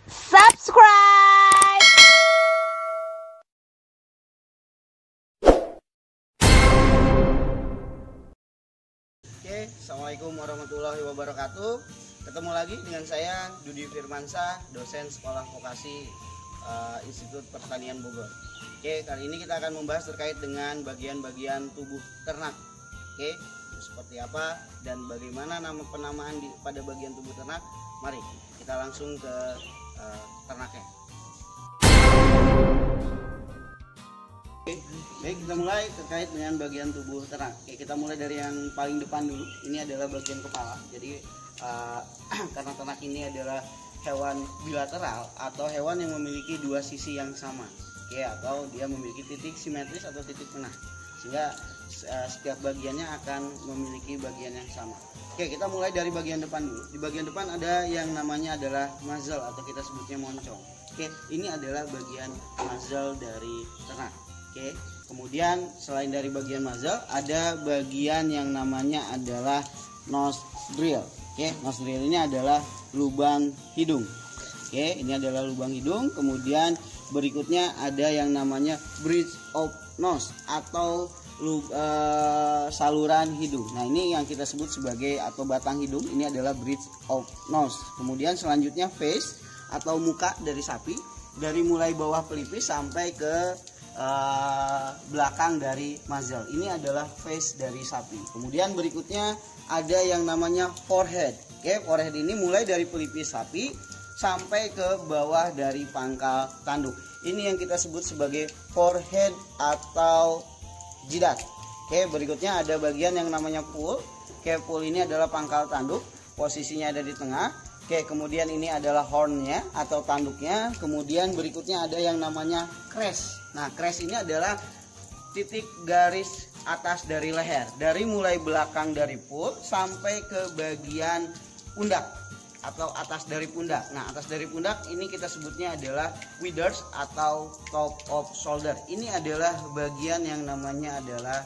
subscribe. Oke, assalamualaikum warahmatullahi wabarakatuh. Ketemu lagi dengan saya Dudi Firmansyah, dosen Sekolah Vokasi Institut Pertanian Bogor. Oke, kali ini kita akan membahas terkait dengan bagian-bagian tubuh ternak. Oke, seperti apa dan bagaimana nama penamaan pada bagian tubuh ternak? Mari kita langsung ke ternaknya. Oke, baik, kita mulai terkait dengan bagian tubuh ternak. Oke, kita mulai dari yang paling depan dulu. Ini adalah bagian kepala. Jadi karena ternak ini adalah hewan bilateral atau hewan yang memiliki dua sisi yang sama. Oke, atau dia memiliki titik simetris atau titik tengah, sehingga setiap bagiannya akan memiliki bagian yang sama. Oke, kita mulai dari bagian depan dulu. Di bagian depan ada yang namanya adalah muzzle atau kita sebutnya moncong. Oke, ini adalah bagian muzzle dari ternak. Oke, kemudian selain dari bagian muzzle ada bagian yang namanya adalah nostril. Oke, nostril ini adalah lubang hidung. Oke, ini adalah lubang hidung. Kemudian berikutnya ada yang namanya bridge of nose atau saluran hidung. Nah, ini yang kita sebut sebagai atau batang hidung. Ini adalah bridge of nose. Kemudian selanjutnya face atau muka dari sapi, dari mulai bawah pelipis sampai ke belakang dari muzzle. Ini adalah face dari sapi. Kemudian berikutnya ada yang namanya forehead. Oke, forehead ini mulai dari pelipis sapi sampai ke bawah dari pangkal tanduk. Ini yang kita sebut sebagai forehead atau jidat. Oke, berikutnya ada bagian yang namanya pool. Oke, pool ini adalah pangkal tanduk, posisinya ada di tengah. Oke, kemudian ini adalah hornnya atau tanduknya. Kemudian berikutnya ada yang namanya crest. Nah, crest ini adalah titik garis atas dari leher, dari mulai belakang dari pool sampai ke bagian pundak atau atas dari pundak. Nah, atas dari pundak ini kita sebutnya adalah withers atau top of shoulder. Ini adalah bagian yang namanya adalah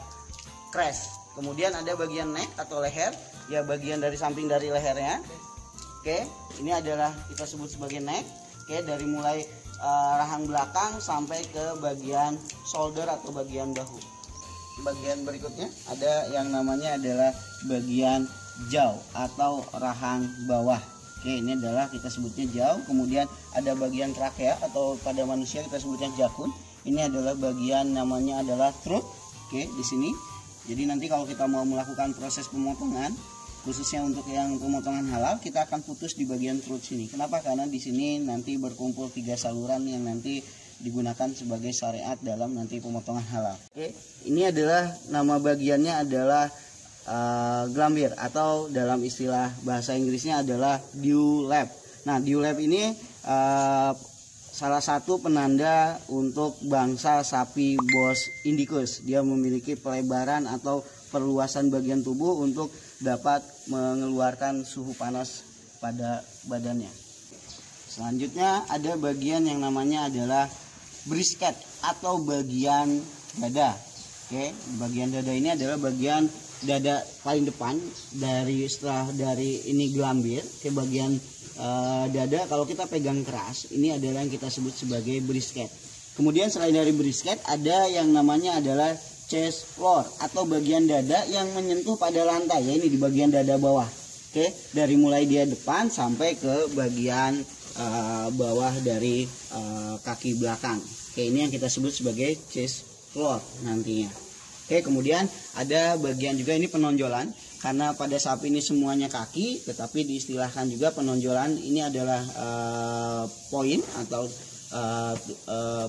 crest. Kemudian ada bagian neck atau leher, ya bagian dari samping dari lehernya. Oke, ini adalah kita sebut sebagai neck. Oke, dari mulai rahang belakang sampai ke bagian shoulder atau bagian bahu. Bagian berikutnya ada yang namanya adalah bagian jaw atau rahang bawah. Oke, ini adalah kita sebutnya jaw. Kemudian ada bagian trakea atau pada manusia kita sebutnya jakun. Ini adalah bagian namanya adalah throat. Oke, di sini. Jadi nanti kalau kita mau melakukan proses pemotongan, khususnya untuk yang pemotongan halal, kita akan putus di bagian throat sini. Kenapa? Karena di sini nanti berkumpul 3 saluran yang nanti digunakan sebagai syariat dalam nanti pemotongan halal. Oke, ini adalah nama bagiannya adalah glambir atau dalam istilah bahasa Inggrisnya adalah dewlap. Nah, dewlap ini salah satu penanda untuk bangsa sapi Bos Indicus. Dia memiliki pelebaran atau perluasan bagian tubuh untuk dapat mengeluarkan suhu panas pada badannya. Selanjutnya ada bagian yang namanya adalah brisket atau bagian dada. Oke, bagian dada ini adalah bagian dada paling depan setelah dari ini glambir ke bagian dada. Kalau kita pegang keras, ini adalah yang kita sebut sebagai brisket. Kemudian selain dari brisket ada yang namanya adalah chest floor atau bagian dada yang menyentuh pada lantai, ya ini di bagian dada bawah. Oke, dari mulai dia depan sampai ke bagian bawah dari kaki belakang. Oke, ini yang kita sebut sebagai chest floor nantinya. Oke, kemudian ada bagian juga ini penonjolan, karena pada sapi ini semuanya kaki, tetapi diistilahkan juga penonjolan ini adalah point atau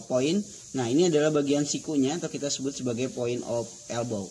point. Nah, ini adalah bagian sikunya atau kita sebut sebagai point of elbow.